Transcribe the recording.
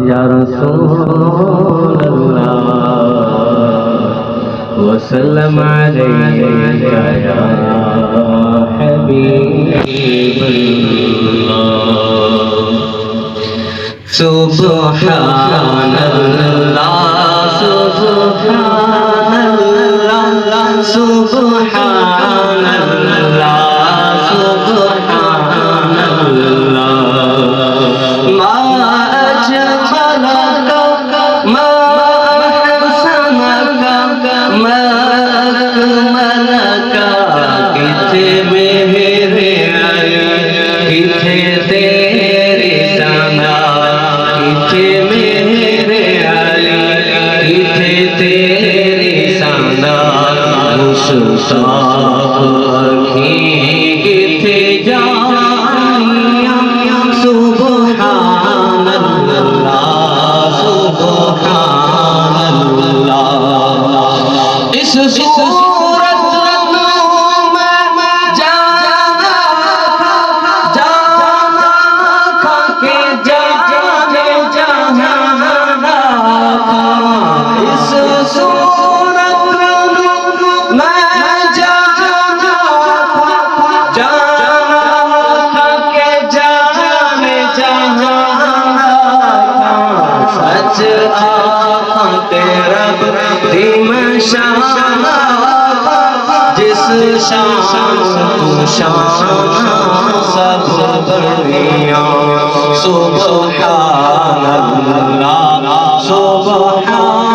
یا رسول اللہ وسلم علیک یا حبیب اللہ سبحان اللہ سبحان اللہ سبحان اللہ سبحان اللہ ما أجملك ما أحسنك ما أكملك کتنے میرے کتنے تیری ثنا کتنے میرے کتنے تیری ثنا مصطفیٰ کی کتنے جانیاں سبحان اللہ سبحان اللہ اس صورت میں جانا تھا کہ جانے جانا اس صورت میں جانا تھا کہ جانے جانا سچ آنکھ رب دی میں شان جس شان تو شان سب دنیا سبحان اللہ سبحان